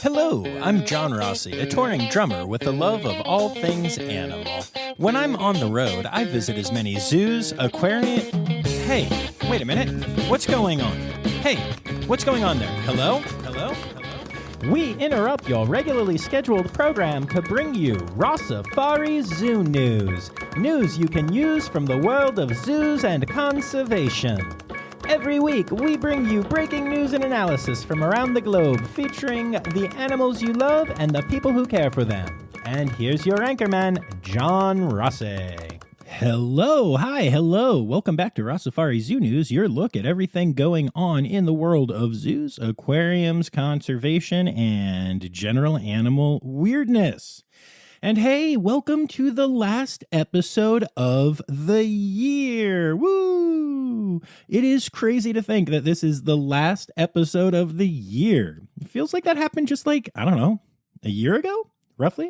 Hello, I'm John Rossi, a touring drummer with a love of all things animal. When I'm on the road, I visit as many zoos, aquariums... Hey, wait a minute. What's going on? Hey, what's going on there? Hello? Hello? Hello? We interrupt your regularly scheduled program to bring you Rossifari Zoo news. News you can use from the world of zoos and conservation. Every week, we bring you breaking news and analysis from around the globe, featuring the animals you love and the people who care for them. And here's your anchorman, John Rossi. Hello, hi, hello. Welcome back to Rossifari Zoo News, your look at everything going on in the world of zoos, aquariums, conservation, and general animal weirdness. And hey, welcome to the last episode of the year. Woo! It is crazy to think that this is the last episode of the year. It feels like that happened just like, I don't know, a year ago? Roughly.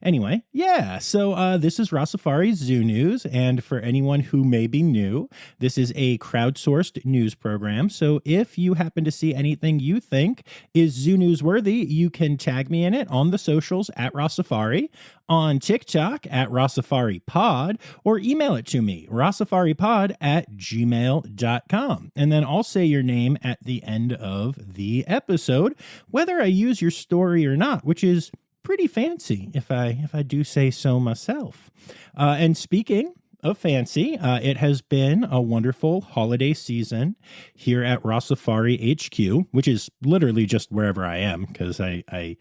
Anyway, yeah, so this is Rossifari Zoo News, and for anyone who may be new, this is a crowdsourced news program, so if you happen to see anything you think is zoo news worthy, you can tag me in it on the socials at Rossifari, on TikTok at RossiFariPod, or email it to me, rossifaripod@gmail.com, and then I'll say your name at the end of the episode, whether I use your story or not, which is pretty fancy, if I do say so myself. And speaking of fancy, it has been a wonderful holiday season here at Rossifari HQ, which is literally just wherever I am, because I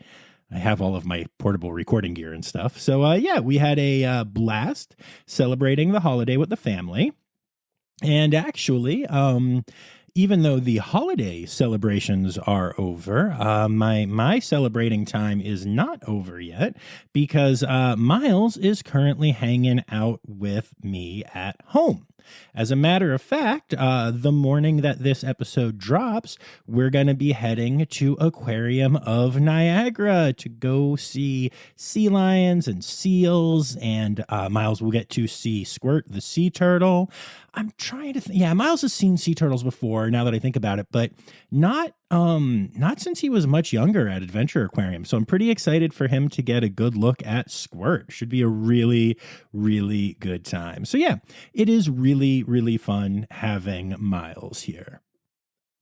have all of my portable recording gear and stuff. So yeah, we had a blast celebrating the holiday with the family. And actually, even though the holiday celebrations are over, my celebrating time is not over yet because Miles is currently hanging out with me at home. As a matter of fact, the morning that this episode drops, we're going to be heading to Aquarium of Niagara to go see sea lions and seals, and Miles will get to see Squirt the sea turtle. I'm trying to think. Yeah, Miles has seen sea turtles before, now that I think about it, but not since he was much younger at Adventure Aquarium. So I'm pretty excited for him to get a good look at Squirt. Should be a really, really good time. So yeah, it is really, really fun having Miles here.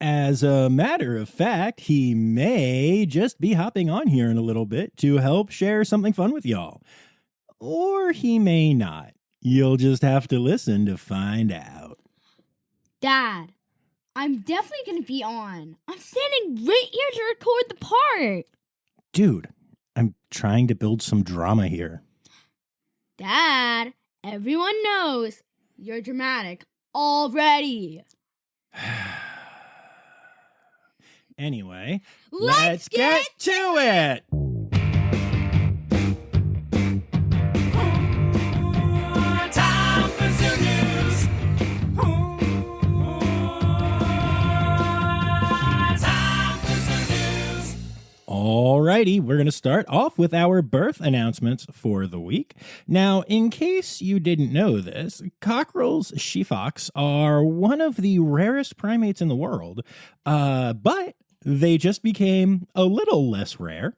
As a matter of fact, he may just be hopping on here in a little bit to help share something fun with y'all. Or he may not. You'll just have to listen to find out. Dad, I'm definitely going to be on. I'm standing right here to record the part. Dude, I'm trying to build some drama here. Dad, everyone knows you're dramatic already. Anyway, let's get to it. Alrighty, we're going to start off with our birth announcements for the week. Now, in case you didn't know this, cockerels, sheefox are one of the rarest primates in the world, but they just became a little less rare.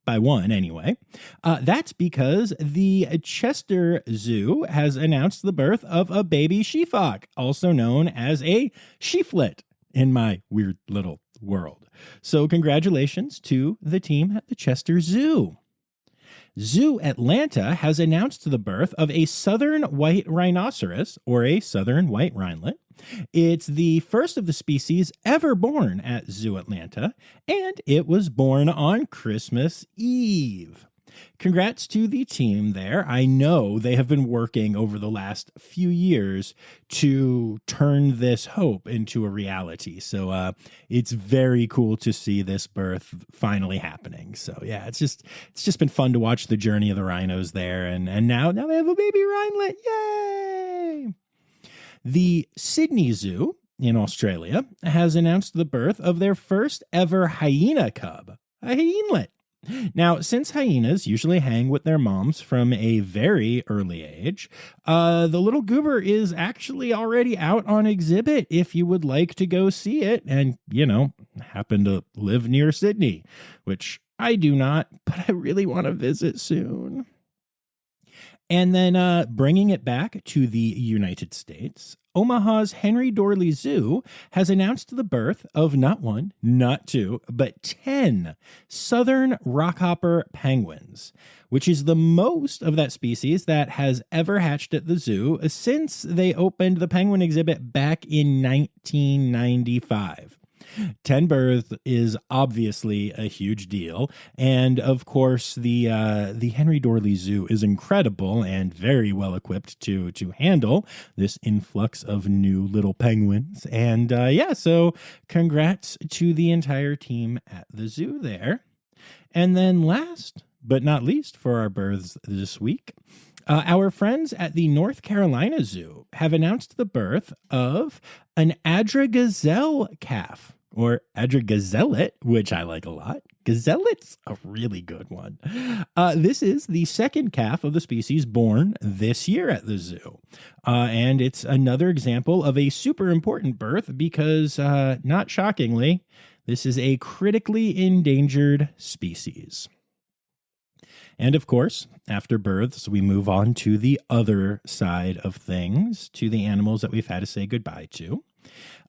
By one, anyway. That's because the Chester Zoo has announced the birth of a baby sheefox, also known as a sheaflet in my weird little world. So congratulations to the team at the Chester Zoo. Zoo Atlanta has announced the birth of a southern white rhinoceros, or a southern white rhinelet. It's the first of the species ever born at Zoo Atlanta, and it was born on Christmas Eve. Congrats to the team there. I know they have been working over the last few years to turn this hope into a reality. So it's very cool to see this birth finally happening. So yeah, it's just been fun to watch the journey of the rhinos there, and now they have a baby rhinelet. Yay! The Sydney Zoo in Australia has announced the birth of their first ever hyena cub, a hyenalet. Now, since hyenas usually hang with their moms from a very early age, the little goober is actually already out on exhibit if you would like to go see it and, happen to live near Sydney, which I do not, but I really want to visit soon. And then bringing it back to the United States, Omaha's Henry Dorley Zoo has announced the birth of not one, not two, but 10 southern rockhopper penguins, which is the most of that species that has ever hatched at the zoo since they opened the penguin exhibit back in 1995. 10 births is obviously a huge deal. And of course, the Henry Dorley Zoo is incredible and very well equipped to handle this influx of new little penguins. And so congrats to the entire team at the zoo there. And then last but not least for our births this week, our friends at the North Carolina Zoo have announced the birth of an gazelle calf. Or gazellet, which I like a lot. Gazellet's a really good one. This is the second calf of the species born this year at the zoo. And it's another example of a super important birth because, not shockingly, this is a critically endangered species. And of course, after births, we move on to the other side of things, to the animals that we've had to say goodbye to.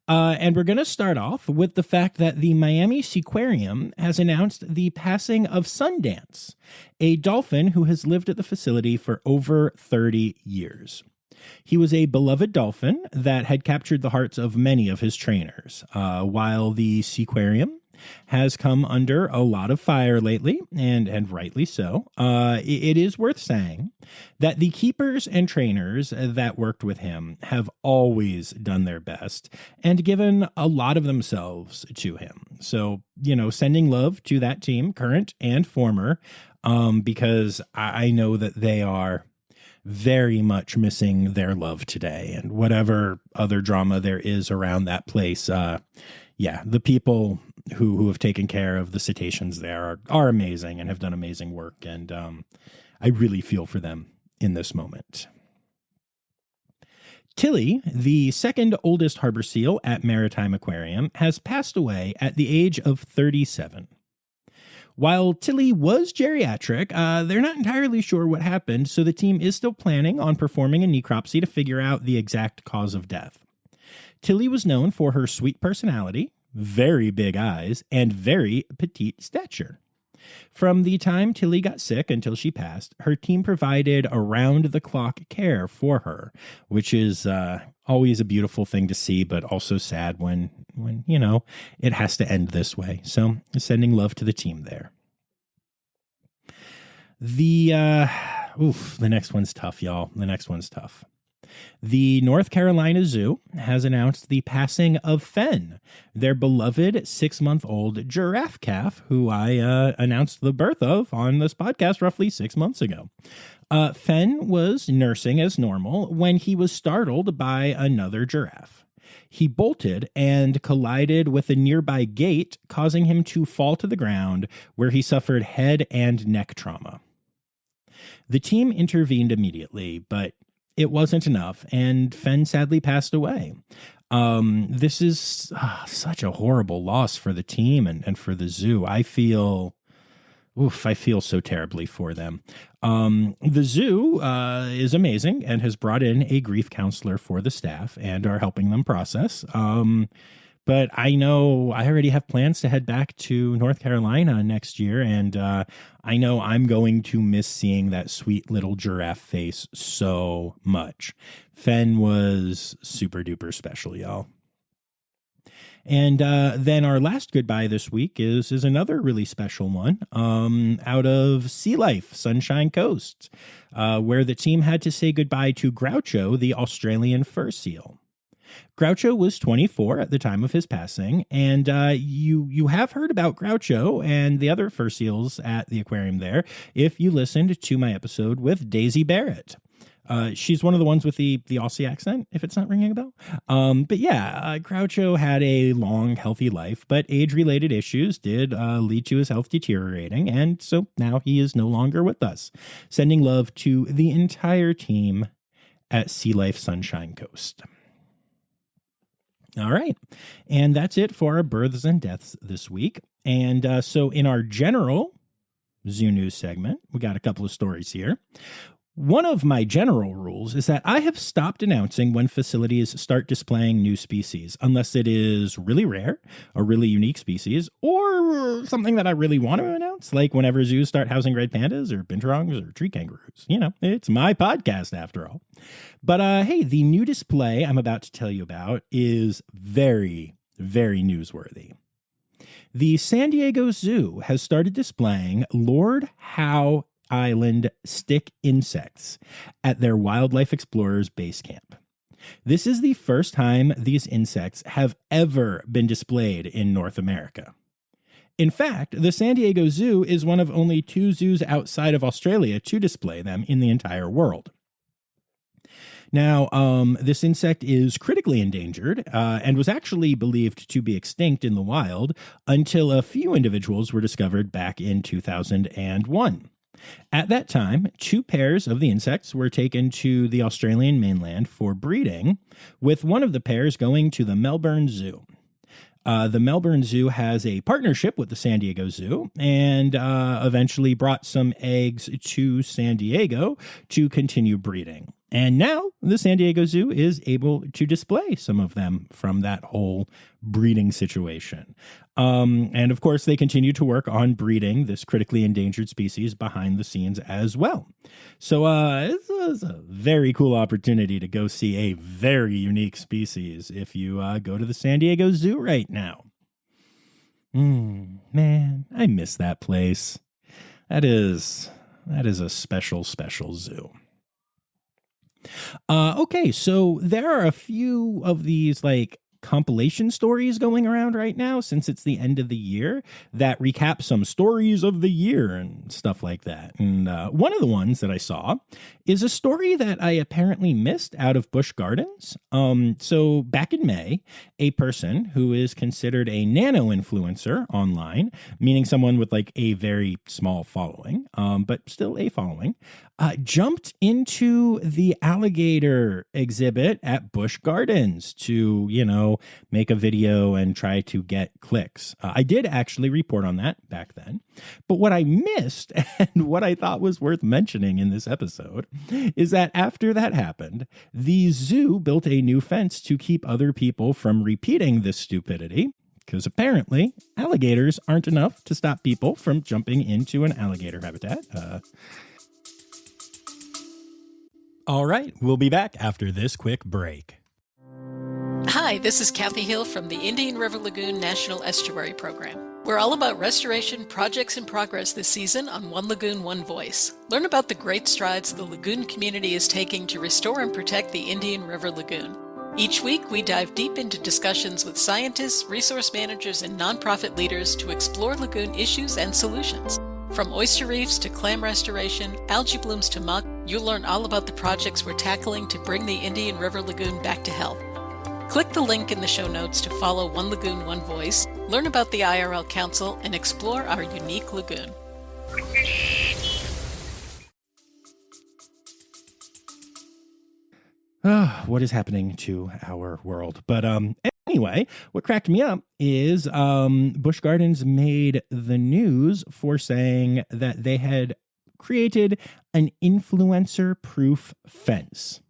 And we're going to start off with the fact that the Miami Seaquarium has announced the passing of Sundance, a dolphin who has lived at the facility for over 30 years. He was a beloved dolphin that had captured the hearts of many of his trainers, while the Seaquarium has come under a lot of fire lately, and rightly so. It is worth saying that the keepers and trainers that worked with him have always done their best and given a lot of themselves to him. So, sending love to that team, current and former, because I know that they are very much missing their love today, and whatever other drama there is around that place, the people who have taken care of the cetaceans there are amazing and have done amazing work, and I really feel for them in this moment. Tilly, the second oldest harbor seal at Maritime Aquarium, has passed away at the age of 37. While Tilly was geriatric, they're not entirely sure what happened, so the team is still planning on performing a necropsy to figure out the exact cause of death. Tilly was known for her sweet personality, very big eyes, and very petite stature. From the time Tilly got sick until she passed, her team provided around-the-clock care for her, which is always a beautiful thing to see, but also sad when it has to end this way. So, sending love to the team there. The next one's tough, y'all. The next one's tough. The North Carolina Zoo has announced the passing of Fenn, their beloved 6-month-old giraffe calf, who I announced the birth of on this podcast roughly 6 months ago. Fenn was nursing as normal when he was startled by another giraffe. He bolted and collided with a nearby gate, causing him to fall to the ground, where he suffered head and neck trauma. The team intervened immediately, but it wasn't enough, and Fenn sadly passed away. This is such a horrible loss for the team and for the zoo. I feel so terribly for them. The zoo is amazing and has brought in a grief counselor for the staff and are helping them process. But I know I already have plans to head back to North Carolina next year, and I know I'm going to miss seeing that sweet little giraffe face so much. Fenn was super duper special, y'all. And then our last goodbye this week is another really special one out of Sea Life, Sunshine Coast, where the team had to say goodbye to Groucho, the Australian fur seal. Groucho was 24 at the time of his passing, and you have heard about Groucho and the other fur seals at the aquarium there if you listened to my episode with Daisy Barrett. She's one of the ones with the Aussie accent, if it's not ringing a bell. But yeah, Groucho had a long, healthy life, but age-related issues did lead to his health deteriorating, and so now he is no longer with us. Sending love to the entire team at Sea Life Sunshine Coast. All right. And that's it for our births and deaths this week. And so in our general Zoo News segment. We got a couple of stories here. One of my general rules is that I have stopped announcing when facilities start displaying new species, unless it is really rare, a really unique species, or something that I really want to announce, like whenever zoos start housing red pandas or binturongs or tree kangaroos. You know, it's my podcast after all. But hey, the new display I'm about to tell you about is very, very newsworthy. The San Diego Zoo has started displaying Lord Howe Island stick insects at their Wildlife Explorers base camp. This is the first time these insects have ever been displayed in North America. In fact, the San Diego Zoo is one of only 2 zoos outside of Australia to display them in the entire world. Now, this insect is critically endangered and was actually believed to be extinct in the wild until a few individuals were discovered back in 2001. At that time, 2 pairs of the insects were taken to the Australian mainland for breeding, with one of the pairs going to the Melbourne Zoo. The Melbourne Zoo has a partnership with the San Diego Zoo and eventually brought some eggs to San Diego to continue breeding. And now the San Diego Zoo is able to display some of them from that whole breeding situation. And of course, they continue to work on breeding this critically endangered species behind the scenes as well. So this is a very cool opportunity to go see a very unique species if you go to the San Diego Zoo right now. Man, I miss that place. That is a special, special zoo. Okay, so there are a few of these compilation stories going around right now since it's the end of the year that recap some stories of the year and stuff like that. And one of the ones that I saw is a story that I apparently missed out of Busch Gardens. So back in May, a person who is considered a nano influencer online, meaning someone with a very small following, but still a following, jumped into the alligator exhibit at Busch Gardens to, make a video and try to get clicks. I did actually report on that back then. But what I missed and what I thought was worth mentioning in this episode is that after that happened, the zoo built a new fence to keep other people from repeating this stupidity. Because apparently alligators aren't enough to stop people from jumping into an alligator habitat. All right, we'll be back after this quick break. Hi, this is Kathy Hill from the Indian River Lagoon National Estuary Program. We're all about restoration projects in progress this season on One Lagoon, One Voice. Learn about the great strides the lagoon community is taking to restore and protect the Indian River Lagoon. Each week, we dive deep into discussions with scientists, resource managers, and nonprofit leaders to explore lagoon issues and solutions. From oyster reefs to clam restoration, algae blooms to muck, you'll learn all about the projects we're tackling to bring the Indian River Lagoon back to health. Click the link in the show notes to follow One Lagoon, One Voice, learn about the IRL Council, and explore our unique lagoon. What is happening to our world? But anyway, what cracked me up is Busch Gardens made the news for saying that they had created an influencer-proof fence.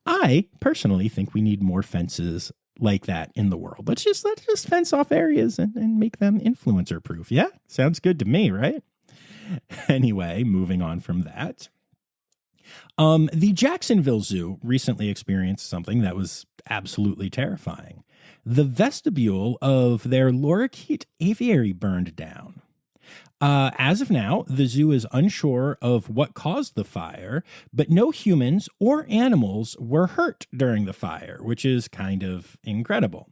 I personally think we need more fences like that in the world. Let's just fence off areas and make them influencer proof. Yeah, sounds good to me, right? Anyway, moving on from that. The Jacksonville Zoo recently experienced something that was absolutely terrifying. The vestibule of their lorikeet aviary burned down. As of now, the zoo is unsure of what caused the fire, but no humans or animals were hurt during the fire, which is kind of incredible.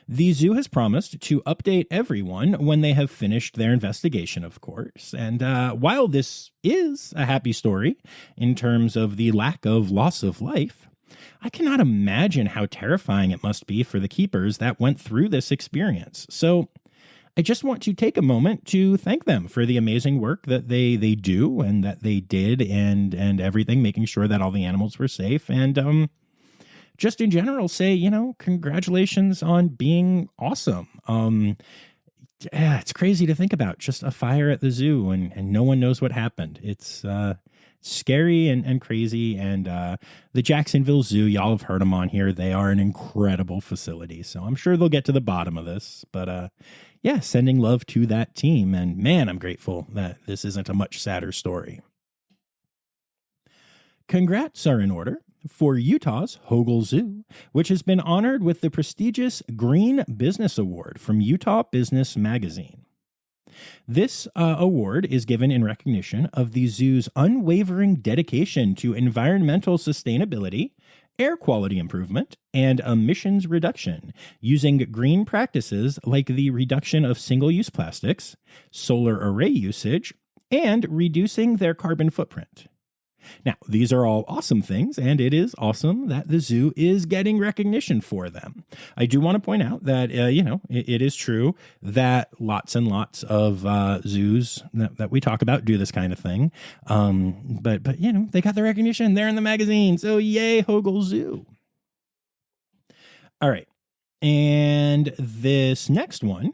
The zoo has promised to update everyone when they have finished their investigation, of course. And while this is a happy story in terms of the lack of loss of life, I cannot imagine how terrifying it must be for the keepers that went through this experience. So I just want to take a moment to thank them for the amazing work that they do and that they did and everything, making sure that all the animals were safe. And just in general say, congratulations on being awesome. yeah, it's crazy to think about. Just a fire at the zoo and no one knows what happened. It's scary and crazy. And the Jacksonville Zoo, y'all have heard them on here. They are an incredible facility. So I'm sure they'll get to the bottom of this. But yeah, sending love to that team. And man, I'm grateful that this isn't a much sadder story. Congrats are in order for Utah's Hogle Zoo, which has been honored with the prestigious Green Business Award from Utah Business Magazine. This award is given in recognition of the zoo's unwavering dedication to environmental sustainability, air quality improvement, and emissions reduction, using green practices like the reduction of single-use plastics, solar array usage, and reducing their carbon footprint. Now, these are all awesome things, and it is awesome that the zoo is getting recognition for them. I do want to point out that, it is true that lots and lots of zoos that we talk about do this kind of thing. But they got the recognition. They're in the magazine. So yay, Hogle Zoo. All right. And this next one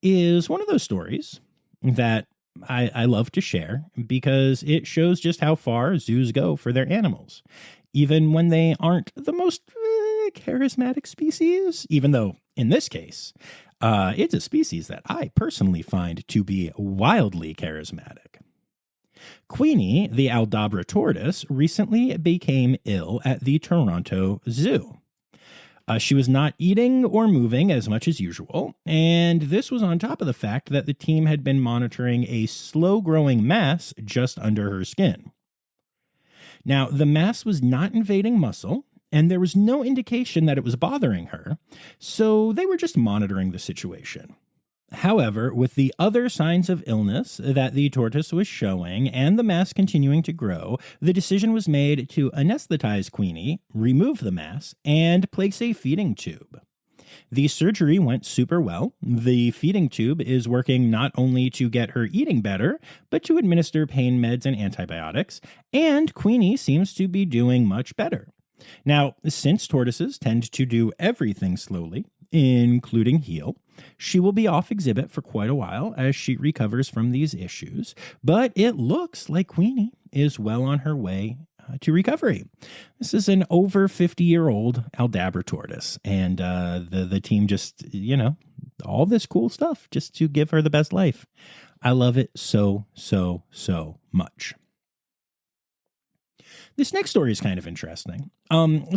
is one of those stories that I love to share because it shows just how far zoos go for their animals, even when they aren't the most charismatic species, even though in this case, it's a species that I personally find to be wildly charismatic. Queenie, the Aldabra tortoise, recently became ill at the Toronto Zoo. She was not eating or moving as much as usual, and this was on top of the fact that the team had been monitoring a slow-growing mass just under her skin. Now, the mass was not invading muscle, and there was no indication that it was bothering her, so they were just monitoring the situation. However, with the other signs of illness that the tortoise was showing and the mass continuing to grow, the decision was made to anesthetize Queenie, remove the mass, and place a feeding tube. The surgery went super well. The feeding tube is working not only to get her eating better, but to administer pain meds and antibiotics, and Queenie seems to be doing much better. Now, since tortoises tend to do everything slowly, including heal, she will be off exhibit for quite a while as she recovers from these issues, but it looks like Queenie is well on her way to recovery. This is an over 50-year-old Aldabra tortoise, and the team just, all this cool stuff just to give her the best life. I love it so, so, so much. This next story is kind of interesting.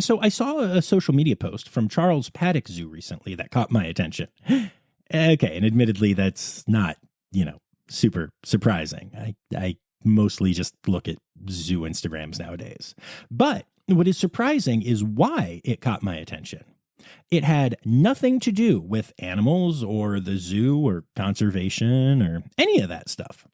So I saw a social media post from Charles Paddock Zoo recently that caught my attention. Okay, and admittedly, that's not, super surprising. I mostly just look at zoo Instagrams nowadays. But what is surprising is why it caught my attention. It had nothing to do with animals or the zoo or conservation or any of that stuff.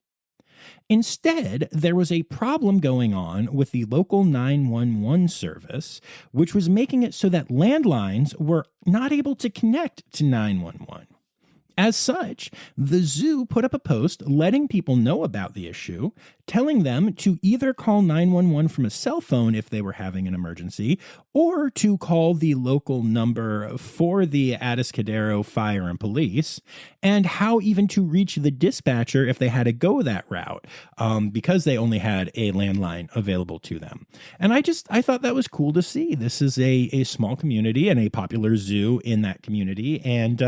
Instead, there was a problem going on with the local 911 service, which was making it so that landlines were not able to connect to 911. As such, the zoo put up a post letting people know about the issue, telling them to either call 911 from a cell phone if they were having an emergency, or to call the local number for the Atascadero Fire and Police, and how even to reach the dispatcher if they had to go that route, because they only had a landline available to them. And I thought that was cool to see. This is a small community and a popular zoo in that community, and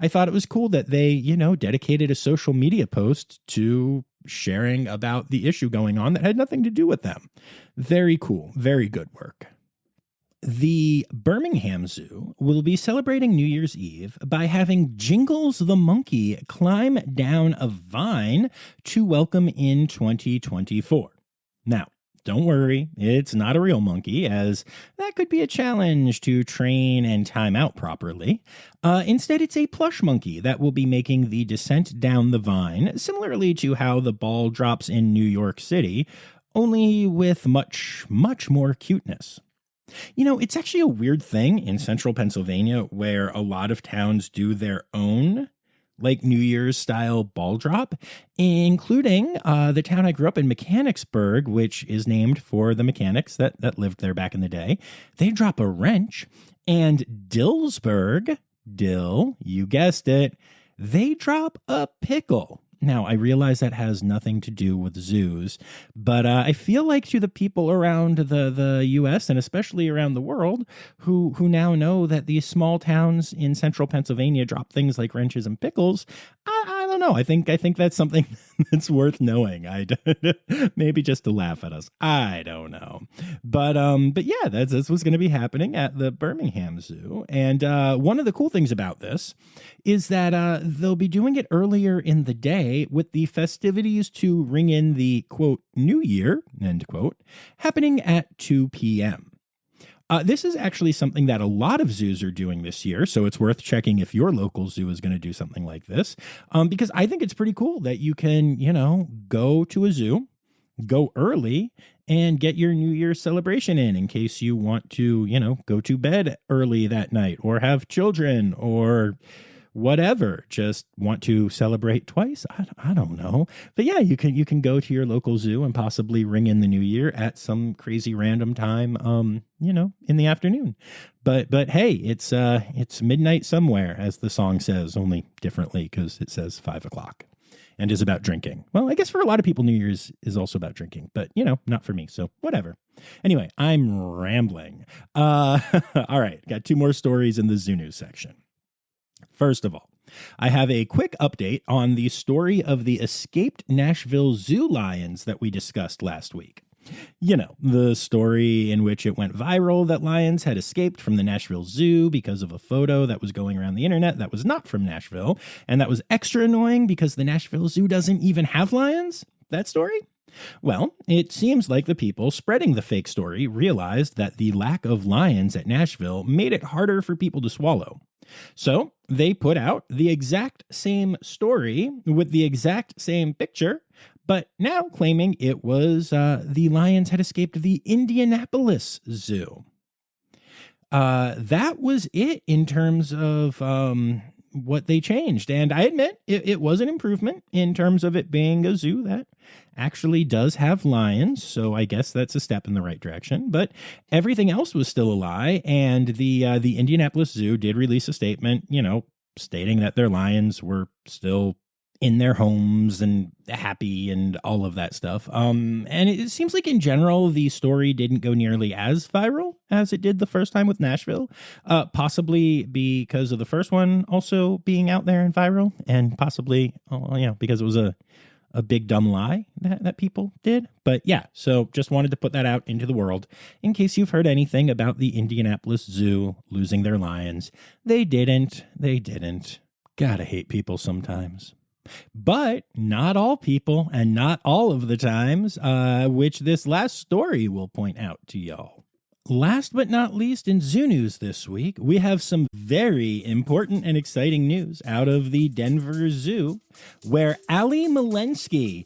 I thought it was cool that they, dedicated a social media post to sharing about the issue going on that had nothing to do with them. Very cool. Very good work. The Birmingham Zoo will be celebrating New Year's Eve by having Jingles the monkey climb down a vine to welcome in 2024. Now, don't worry, it's not a real monkey, as that could be a challenge to train and time out properly. Instead, it's a plush monkey that will be making the descent down the vine, similarly to how the ball drops in New York City, only with much, much more cuteness. It's actually a weird thing in central Pennsylvania where a lot of towns do their own New Year's style ball drop, including the town I grew up in, Mechanicsburg, which is named for the mechanics that lived there back in the day. They drop a wrench. And Dillsburg, Dill, you guessed it, they drop a pickle. Now, I realize that has nothing to do with zoos, but I feel like to the people around the U.S. and especially around the world who now know that these small towns in central Pennsylvania drop things like wrenches and pickles, I don't know. I think that's something that's worth knowing. Maybe just to laugh at us. I don't know. But yeah, that's what's going to be happening at the Birmingham Zoo. And one of the cool things about this is that they'll be doing it earlier in the day with the festivities to ring in the, quote, New Year, end quote, happening at 2 p.m. This is actually something that a lot of zoos are doing this year, so it's worth checking if your local zoo is going to do something like this, because I think it's pretty cool that you can, go to a zoo, go early, and get your New Year's celebration in case you want to, go to bed early that night or have children or whatever, just want to celebrate twice. I don't know. But yeah, you can go to your local zoo and possibly ring in the new year at some crazy random time, in the afternoon. But hey, it's midnight somewhere, as the song says, only differently because it says 5 o'clock and is about drinking. Well, I guess for a lot of people, New Year's is also about drinking, but not for me. So whatever. Anyway, I'm rambling. All right. Got 2 more stories in the zoo news section. First of all, I have a quick update on the story of the escaped Nashville Zoo lions that we discussed last week. The story in which it went viral that lions had escaped from the Nashville Zoo because of a photo that was going around the internet that was not from Nashville, and that was extra annoying because the Nashville Zoo doesn't even have lions? That story? Well, it seems like the people spreading the fake story realized that the lack of lions at Nashville made it harder for people to swallow. So they put out the exact same story with the exact same picture, but now claiming it was the lions had escaped the Indianapolis Zoo. That was it in terms of what they changed. And I admit it was an improvement in terms of it being a zoo that actually does have lions. So I guess that's a step in the right direction. But everything else was still a lie. And the Indianapolis Zoo did release a statement, stating that their lions were still in their homes and happy and all of that stuff. And it seems like in general, the story didn't go nearly as viral as it did the first time with Nashville, possibly because of the first one also being out there and viral, and possibly, because it was a big dumb lie that people did. But yeah, so just wanted to put that out into the world in case you've heard anything about the Indianapolis Zoo losing their lions. They didn't. Gotta hate people sometimes. But not all people and not all of the times, which this last story will point out to y'all. Last but not least in zoo news this week, we have some very important and exciting news out of the Denver Zoo, where Ali Malensky...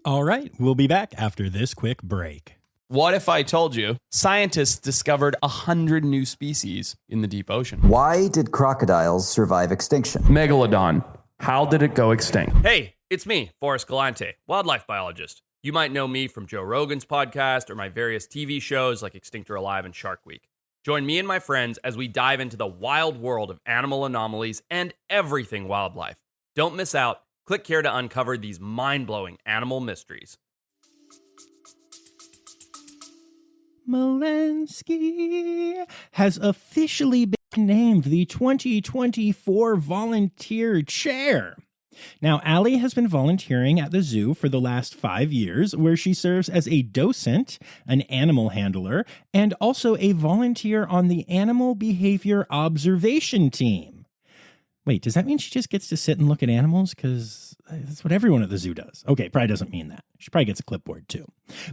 All right, we'll be back after this quick break. What if I told you scientists discovered 100 new species in the deep ocean? Why did crocodiles survive extinction? Megalodon. How did it go extinct? Hey, it's me, Forrest Galante, wildlife biologist. You might know me from Joe Rogan's podcast or my various TV shows like Extinct or Alive and Shark Week. Join me and my friends as we dive into the wild world of animal anomalies and everything wildlife. Don't miss out. Click here to uncover these mind-blowing animal mysteries. Malensky has officially been named the 2024 Volunteer Chair. Now, Ali has been volunteering at the zoo for the last 5 years, where she serves as a docent, an animal handler, and also a volunteer on the Animal Behavior Observation Team. Wait, does that mean she just gets to sit and look at animals? Because that's what everyone at the zoo does. Okay, probably doesn't mean that. She probably gets a clipboard too.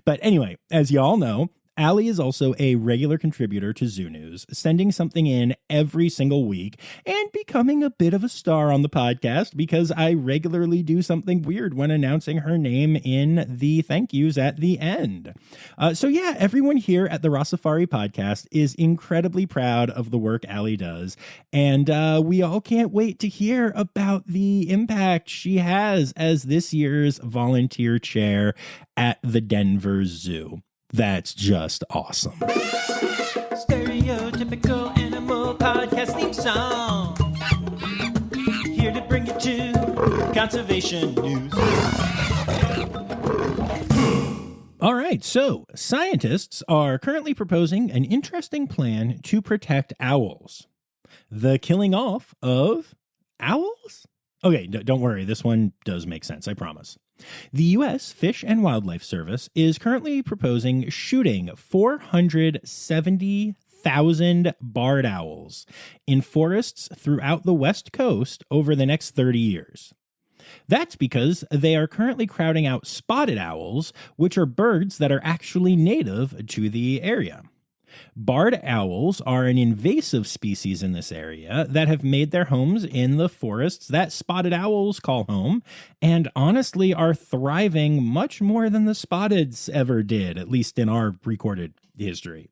But anyway, as you all know, Ali is also a regular contributor to Zoo News, sending something in every single week and becoming a bit of a star on the podcast because I regularly do something weird when announcing her name in the thank yous at the end. So yeah, everyone here at the Rossifari podcast is incredibly proud of the work Ali does, and we all can't wait to hear about the impact she has as this year's volunteer chair at the Denver Zoo. That's just awesome. Stereotypical animal podcast theme song. conservation news. All right, so scientists are currently proposing an interesting plan to protect owls. The killing off of owls? Okay, don't worry, this one does make sense, I promise. The U.S. Fish and Wildlife Service is currently proposing shooting 470,000 barred owls in forests throughout the West Coast over the next 30 years. That's because they are currently crowding out spotted owls, which are birds that are actually native to the area. Barred owls are an invasive species in this area that have made their homes in the forests that spotted owls call home, and honestly are thriving much more than the spotteds ever did, at least in our recorded history.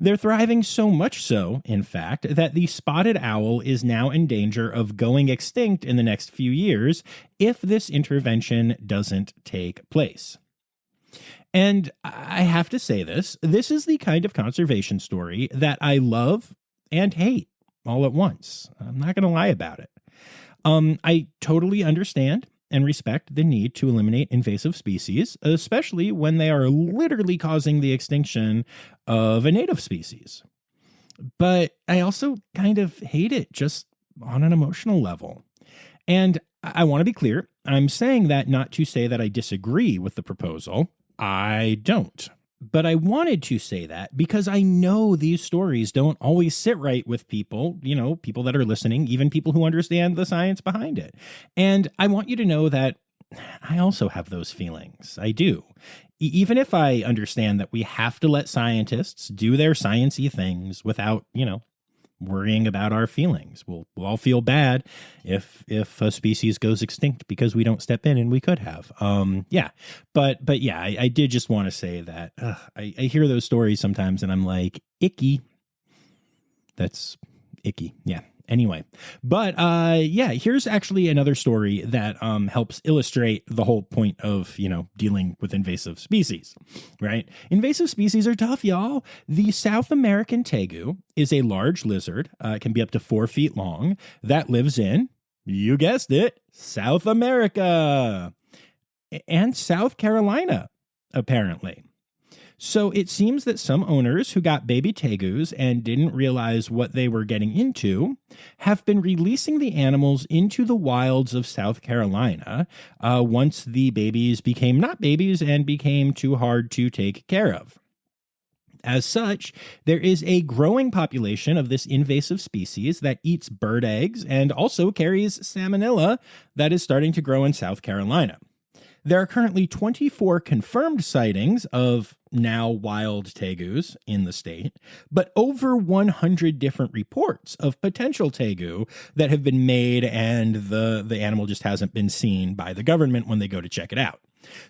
They're thriving so much so, in fact, that the spotted owl is now in danger of going extinct in the next few years if this intervention doesn't take place. And I have to say this is the kind of conservation story that I love and hate all at once. I'm not going to lie about it. I totally understand and respect the need to eliminate invasive species, especially when they are literally causing the extinction of a native species. But I also kind of hate it just on an emotional level. And I want to be clear, I'm saying that not to say that I disagree with the proposal. I don't. But I wanted to say that because I know these stories don't always sit right with people, people that are listening, even people who understand the science behind it. And I want you to know that I also have those feelings. I do. Even if I understand that we have to let scientists do their sciencey things without, worrying about our feelings. We'll all feel bad if a species goes extinct because we don't step in, and we could have. But yeah, I did just want to say that I hear those stories sometimes and I'm like, icky. That's icky. Yeah. Anyway, but here's actually another story that helps illustrate the whole point of, dealing with invasive species, right? Invasive species are tough, y'all. The South American tegu is a large lizard, it can be up to 4 feet long, that lives in, you guessed it, South America and South Carolina, apparently. So it seems that some owners who got baby tegus and didn't realize what they were getting into have been releasing the animals into the wilds of South Carolina once the babies became not babies and became too hard to take care of. As such, there is a growing population of this invasive species that eats bird eggs and also carries salmonella that is starting to grow in South Carolina. There are currently 24 confirmed sightings of now wild tegus in the state, but over 100 different reports of potential tegu that have been made, and the animal just hasn't been seen by the government when they go to check it out.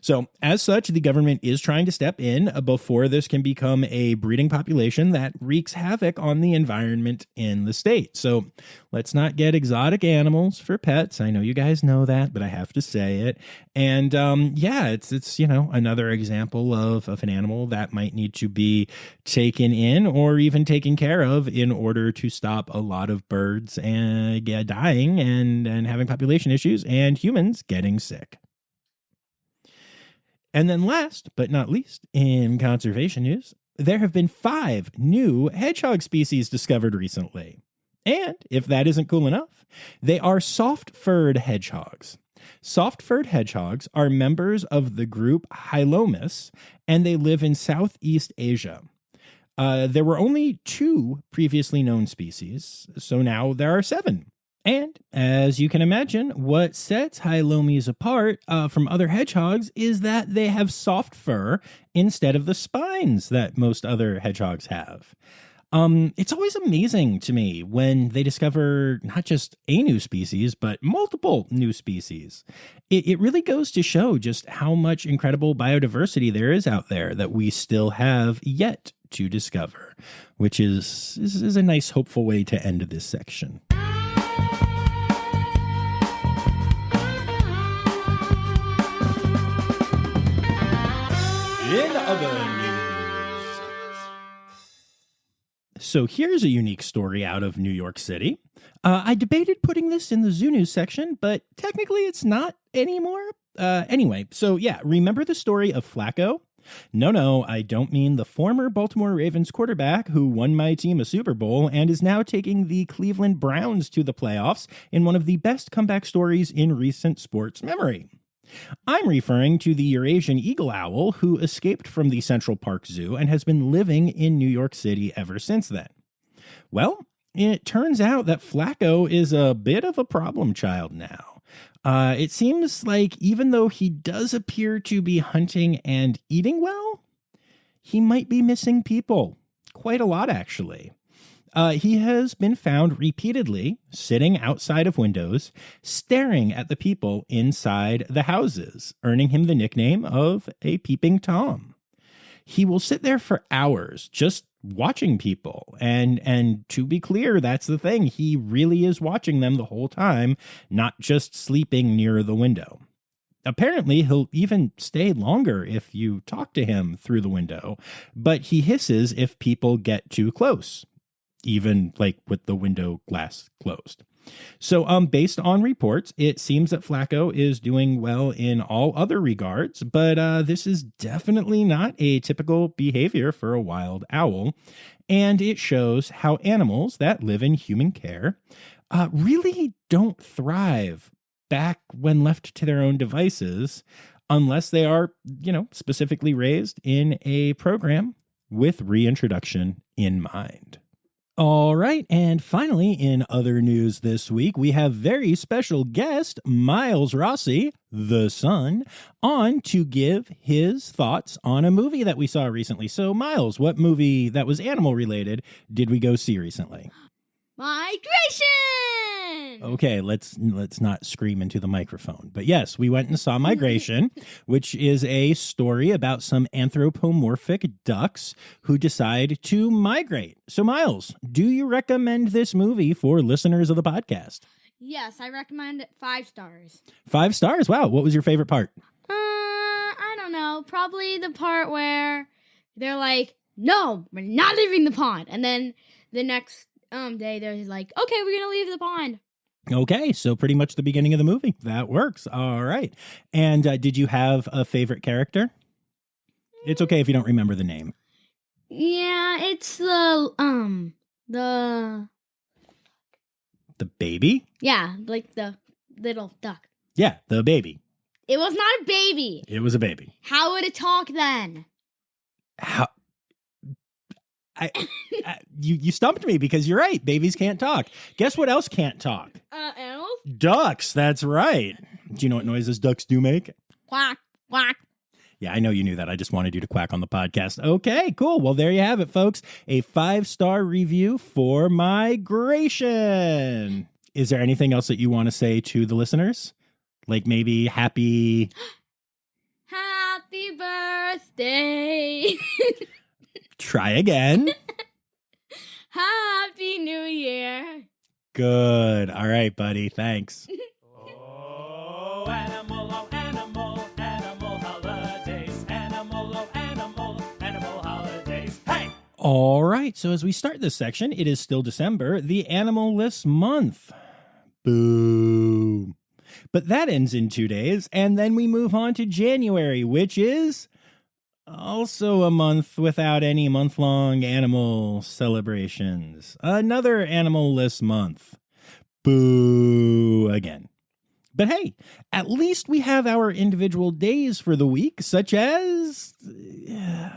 So as such, the government is trying to step in before this can become a breeding population that wreaks havoc on the environment in the state. So let's not get exotic animals for pets. I know you guys know that, but I have to say it. And it's another example of an animal that might need to be taken in or even taken care of in order to stop a lot of birds dying and having population issues and humans getting sick. And then last but not least, in conservation news, there have been 5 new hedgehog species discovered recently. And if that isn't cool enough, they are soft-furred hedgehogs. Soft-furred hedgehogs are members of the group Hylomus, and they live in Southeast Asia. There were only 2 previously known species, so now there are 7. And as you can imagine, what sets Hylomes apart from other hedgehogs is that they have soft fur instead of the spines that most other hedgehogs have. It's always amazing to me when they discover not just a new species, but multiple new species. It really goes to show just how much incredible biodiversity there is out there that we still have yet to discover, which is a nice, hopeful way to end this section. In other news. So here's a unique story out of New York City. I debated putting this in the Zoo News section, but technically it's not anymore. Anyway, so yeah, remember the story of Flacco? No, I don't mean the former Baltimore Ravens quarterback who won my team a Super Bowl and is now taking the Cleveland Browns to the playoffs in one of the best comeback stories in recent sports memory. I'm referring to the Eurasian eagle owl who escaped from the Central Park Zoo and has been living in New York City ever since then. Well, it turns out that Flacco is a bit of a problem child now. It seems like even though he does appear to be hunting and eating well, he might be missing people. Quite a lot, actually. He has been found repeatedly sitting outside of windows, staring at the people inside the houses, earning him the nickname of a peeping Tom. He will sit there for hours just watching people. And to be clear, that's the thing. He really is watching them the whole time, not just sleeping near the window. Apparently, he'll even stay longer if you talk to him through the window, but he hisses if people get too close, even like with the window glass closed. So based on reports, it seems that Flacco is doing well in all other regards, but this is definitely not a typical behavior for a wild owl. And it shows how animals that live in human care really don't thrive back when left to their own devices unless they are, specifically raised in a program with reintroduction in mind. All right, and finally, in other news this week, we have very special guest Miles Rossi, the son, on to give his thoughts on a movie that we saw recently. So, Miles, what movie that was animal related did we go see recently? Migration! Okay, let's not scream into the microphone. But yes, we went and saw Migration, which is a story about some anthropomorphic ducks who decide to migrate. So, Miles, do you recommend this movie for listeners of the podcast? Yes, I recommend it 5 stars. 5 stars? Wow. What was your favorite part? I don't know. Probably the part where they're like, no, we're not leaving the pond. And then the next day, they're like, okay, we're going to leave the pond. Okay, so pretty much the beginning of the movie. That works. All right. And did you have a favorite character? It's okay if you don't remember the name. Yeah, it's the baby? Yeah, like the little duck. Yeah, the baby. It was not a baby. It was a baby. How would it talk then? How? You stumped me because you're right. Babies can't talk. Guess what else can't talk? Animals? Ducks. That's right. Do you know what noises ducks do make? Quack, quack. Yeah, I know you knew that. I just wanted you to quack on the podcast. Okay, cool. Well, there you have it, folks. A 5-star review for Migration. Is there anything else that you want to say to the listeners? Like maybe happy... Happy birthday. Try again. Happy New Year. Good. All right, buddy. Thanks. Oh, animal holidays. Animal holidays. Hey! All right. So as we start this section, it is still December, the animal-less month. Boo. But that ends in 2 days, and then we move on to January, which is... also a month without any month-long animal celebrations. Another animal-less month. Boo again. But hey, at least we have our individual days for the week, such as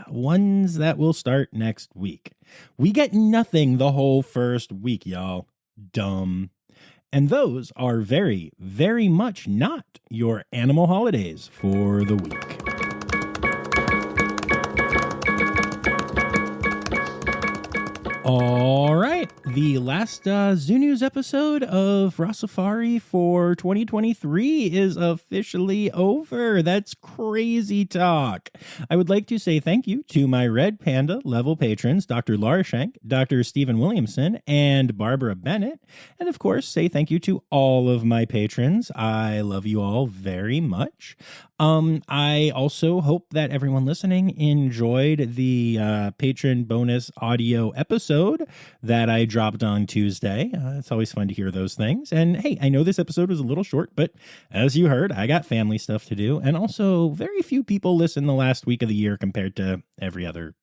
ones that will start next week. We get nothing the whole first week, y'all. Dumb. And those are very, very much not your animal holidays for the week. All right, the last Zoo News episode of Rossifari for 2023 is officially over. That's crazy talk. I would like to say thank you to my Red Panda level patrons, Dr. Laura Schenk, Dr. Stephen Williamson, and Barbara Bennett. And of course, say thank you to all of my patrons. I love you all very much. I also hope that everyone listening enjoyed the patron bonus audio episode episode that I dropped on Tuesday. It's always fun to hear those things. And hey, I know this episode was a little short, but as you heard, I got family stuff to do. And also, very few people listen the last week of the year compared to every other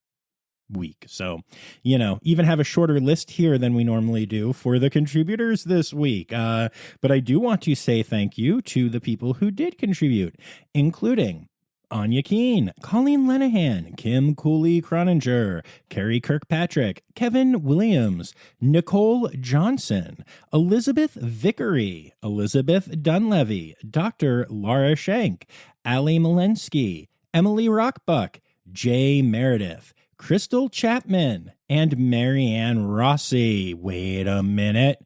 week. So, even have a shorter list here than we normally do for the contributors this week. But I do want to say thank you to the people who did contribute, including Anya Keene, Colleen Lenahan, Kim Cooley Croninger, Carrie Kirkpatrick, Kevin Williams, Nicole Johnson, Elizabeth Vickery, Elizabeth Dunlevy, Dr. Laura Shank, Ali Malensky, Emily Rockbuck, Jay Meredith, Crystal Chapman, and Marianne Rossi. Wait a minute.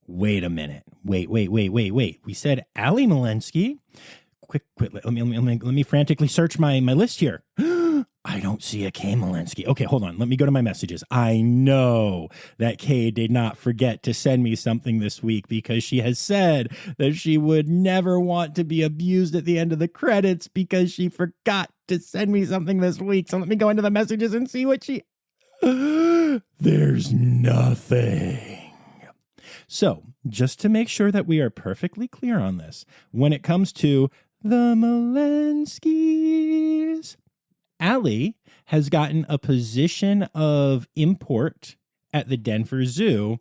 Wait. We said Ali Malensky. Quick, let me frantically search my list here. I don't see a Kay Malensky. Okay, hold on. Let me go to my messages. I know that Kay did not forget to send me something this week because she has said that she would never want to be abused at the end of the credits because she forgot to send me something this week. So let me go into the messages and see what she... There's nothing. So, just to make sure that we are perfectly clear on this, when it comes to the Malenskys, Allie has gotten a position of import at the Denver Zoo,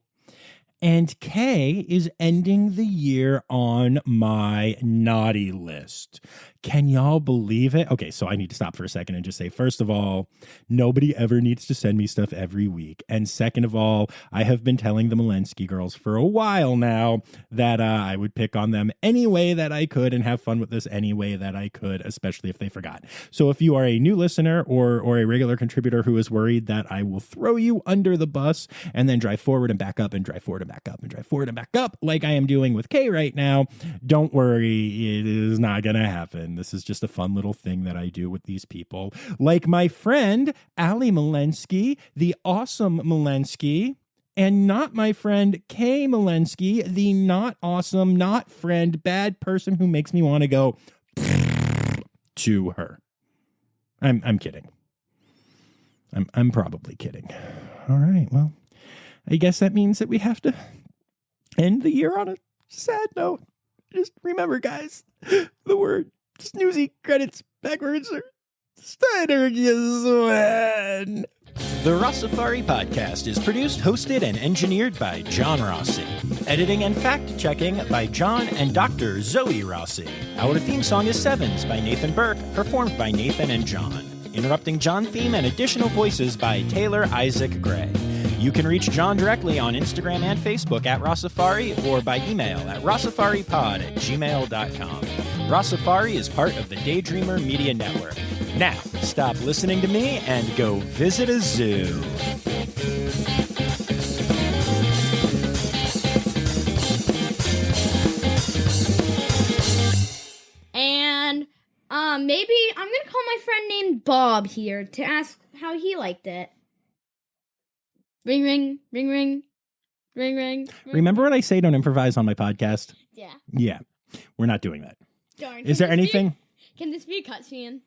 and Kay is ending the year on my naughty list. Can y'all believe it? Okay, so I need to stop for a second and just say, first of all, nobody ever needs to send me stuff every week. And second of all, I have been telling the Malensky girls for a while now that I would pick on them any way that I could and have fun with this any way that I could, especially if they forgot. So if you are a new listener or a regular contributor who is worried that I will throw you under the bus and then drive forward and back up and drive forward and back up and drive forward and back up like I am doing with Kay right now, don't worry, it is not going to happen. This is just a fun little thing that I do with these people. Like my friend, Ali Malensky, the awesome Malensky, and not my friend, Kay Malensky, the not awesome, not friend, bad person who makes me want to go to her. I'm kidding. I'm probably kidding. All right, well, I guess that means that we have to end the year on a sad note. Just remember, guys, the word snoozy credits backwards are Steinergeswen. The Rossifari podcast is produced, hosted, and engineered by John Rossi. Editing and fact-checking by John and Dr. Zoe Rossi. Our theme song is Sevens by Nathan Burke, performed by Nathan and John. Interrupting John theme and additional voices by Taylor Isaac Gray. You can reach John directly on Instagram and Facebook at Rossifari or by email at rossifaripod@gmail.com. Rossifari is part of the Daydreamer Media Network. Now, stop listening to me and go visit a zoo. And maybe I'm gonna call my friend named Bob here to ask how he liked it. Ring, ring, ring, ring, ring, ring. Remember when I say don't improvise on my podcast? Yeah. Yeah, we're not doing that. Darn. Is there anything? Can this be a cutscene?